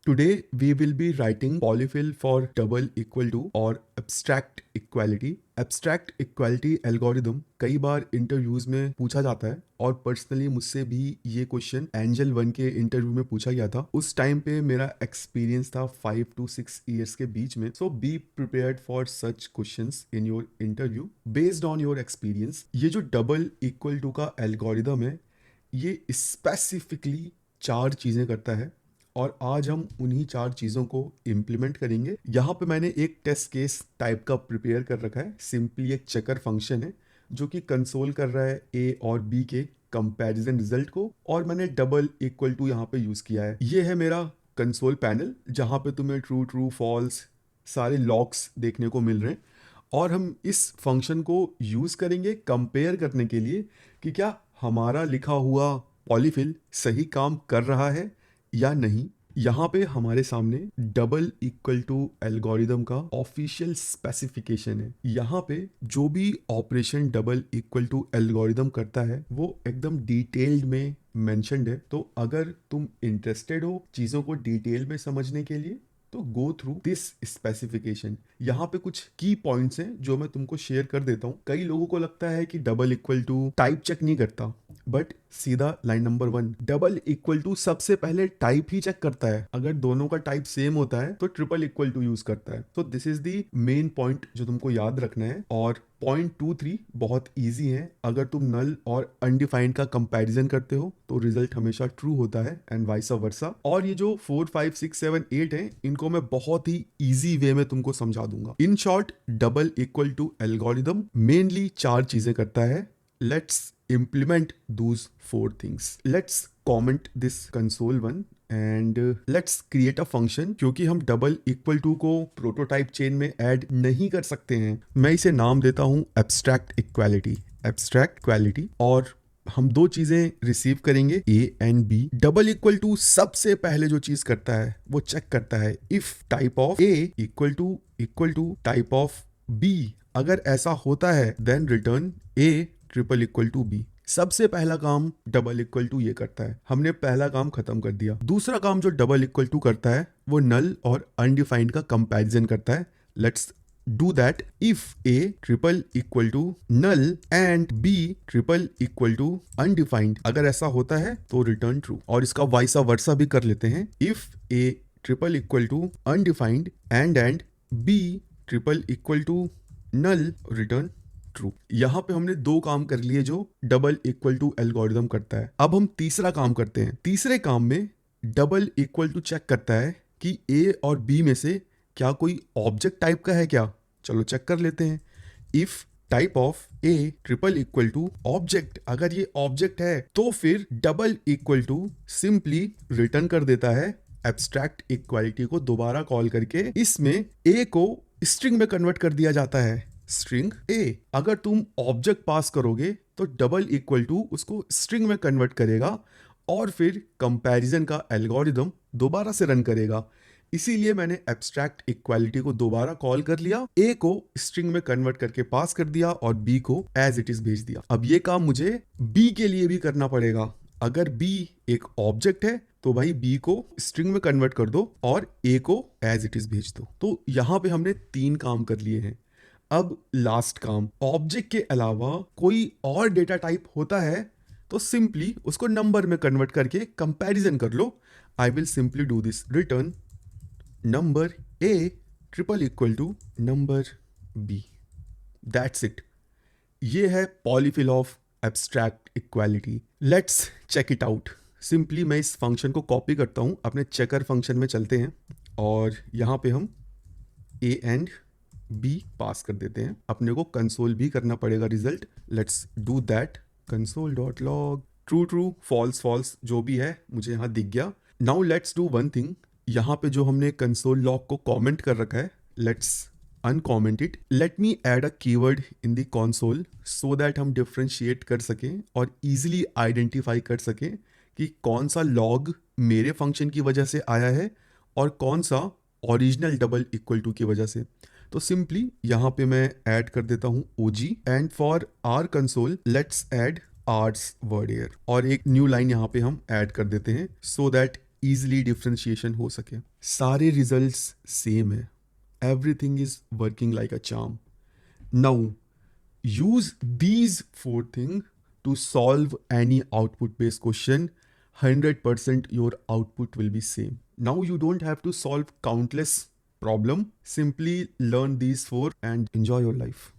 Today we will be writing polyfill for double equal to और abstract equality. Abstract equality algorithm कई बार interviews में पूछा जाता है और पर्सनली मुझसे भी ये क्वेश्चन एंजल 1 के इंटरव्यू में पूछा गया था। उस टाइम पे मेरा एक्सपीरियंस था 5 to 6 ईयर्स के बीच में। So be prepared for such questions in your interview based on your experience. ये जो डबल इक्वल टू का एल्गोरिदम है ये स्पेसिफिकली 4 चीज़ें करता है और आज हम उन्हीं 4 चीज़ों को इम्प्लीमेंट करेंगे। यहाँ पे मैंने एक टेस्ट केस टाइप का प्रिपेयर कर रखा है। सिंपली एक चेकर फंक्शन है जो कि कंसोल कर रहा है ए और बी के कंपैरिजन रिजल्ट को, और मैंने डबल इक्वल टू यहाँ पे यूज़ किया है। ये है मेरा कंसोल पैनल जहाँ पे तुम्हें ट्रू ट्रू फॉल्स सारे लॉक्स देखने को मिल रहे हैं, और हम इस फंक्शन को यूज़ करेंगे कंपेयर करने के लिए कि क्या हमारा लिखा हुआ पॉलीफिल सही काम कर रहा है या नहीं। यहाँ पे हमारे सामने डबल इक्वल टू एल्गोरिदम का ऑफिशियल स्पेसिफिकेशन है। यहाँ पे जो भी operation double equal to algorithm करता है वो एकदम डिटेल्ड में मेंशन्ड है। तो अगर तुम इंटरेस्टेड हो चीज़ों को डिटेल में समझने के लिए तो गो थ्रू दिस स्पेसिफिकेशन। यहाँ पे कुछ की पॉइंट्स हैं जो मैं तुमको शेयर कर देता हूँ। कई लोगों को लगता है कि double equal to type check नहीं करता, बट सीधा line number 1 double equal to सबसे पहले टाइप ही चेक करता है। अगर दोनों का टाइप सेम होता है तो ट्रिपल इक्वल टू यूज करता है। तो this is the main point जो तुमको याद रखना है। और पॉइंट 2-3 बहुत इजी है। अगर तुम नल और अनडिफाइंड का कंपैरिजन करते हो तो रिजल्ट हमेशा ट्रू होता है एंड वाइस वर्सा। और ये जो 4, 5, 6, 7, 8 है इनको मैं बहुत ही इजी वे में तुमको समझा दूंगा। In short double equal to algorithm mainly 4 चीजें करता है। Let's implement those 4 things. Let's comment this console one and let's create a function। क्योंकि हम डबल इक्वल टू को प्रोटोटाइप चेन में ऐड नहीं कर सकते हैं, मैं इसे नाम देता हूं एब्स्ट्रैक्ट इक्वालिटी। और हम 2 चीजें रिसीव करेंगे A and B. Double equal to सबसे पहले जो चीज करता है वो चेक करता है if type of A equal to type of B. अगर ऐसा होता है then return A triple equal to B. सबसे पहला काम डबल इक्वल टू ये करता है। हमने पहला काम खत्म कर दिया। दूसरा काम जो डबल इक्वल टू करता है वो नल और अनडिफाइंड का कंपैरिजन करता है। Let's do that. If A triple equal to null and B triple equal to undefined, अगर ऐसा होता है तो रिटर्न ट्रू। और इसका वाइसा वर्सा भी कर लेते हैं। If A triple equal to undefined and B triple equal to null, return true. यहां पे हमने 2 काम कर लिए जो डबल इक्वल टू एल्गोरिदम करता है। अब हम तीसरा काम करते हैं। तीसरे काम में डबल इक्वल टू चेक करता है कि ए और बी में से क्या कोई ऑब्जेक्ट टाइप का है क्या। चलो चेक कर लेते हैं। If type of A triple equal to object, अगर ये ऑब्जेक्ट है तो फिर double equal to simply return कर देता है एब्स्ट्रैक्ट इक्वालिटी को दोबारा कॉल करके। इसमें ए को स्ट्रिंग में कन्वर्ट कर दिया जाता है, स्ट्रिंग ए। अगर तुम ऑब्जेक्ट पास करोगे तो डबल इक्वल टू उसको स्ट्रिंग में कन्वर्ट करेगा और फिर कंपैरिजन का एल्गोरिदम दोबारा से रन करेगा। इसीलिए मैंने एब्स्ट्रैक्ट इक्वालिटी को दोबारा कॉल कर लिया, ए को स्ट्रिंग में कन्वर्ट करके पास कर दिया और बी को एज इट इज भेज दिया। अब ये काम मुझे बी के लिए भी करना पड़ेगा। अगर बी एक ऑब्जेक्ट है तो भाई बी को स्ट्रिंग में कन्वर्ट कर दो और ए को एज इट इज भेज दो। तो यहां पे हमने 3 काम कर लिए हैं। अब लास्ट काम, ऑब्जेक्ट के अलावा कोई और डेटा टाइप होता है तो सिंपली उसको नंबर में कन्वर्ट करके कंपैरिजन कर लो। I will simply do this. Return number A triple equal to number B. That's it. ये है polyfill of abstract equality. Let's check it out. Simply मैं इस फंक्शन को कॉपी करता हूं, अपने चेकर फंक्शन में चलते हैं और यहां पे हम ए एंड बी पास कर देते हैं। अपने को कंसोल भी करना पड़ेगा result. Let's do that. Console dot log true false जो भी है मुझे यहाँ दिख गया। Now let's do one thing. यहाँ पे जो हमने कंसोल लॉग को कमेंट कर रखा है, let's uncomment it. Let me add a keyword in the console so that हम डिफ्रेंशिएट कर सकें और इजीली आइडेंटिफाई कर सकें कि कौन सा लॉग मेरे फंक्शन की वजह से आया है और कौन सा ओरिजिनल डबल इक्वल टू की वजह से। तो सिंपली यहाँ पे मैं ऐड कर देता हूँ OG and for our console let's add arts word air, और एक न्यू लाइन यहाँ पे हम ऐड कर देते हैं सो दैट easily डिफ्रेंशिएशन हो सके। सारे रिजल्ट्स सेम है, everything is working like a charm. Now use these four things to solve any output based question. 100% your output will be same. Now you don't have to solve countless problem, simply learn these four and enjoy your life.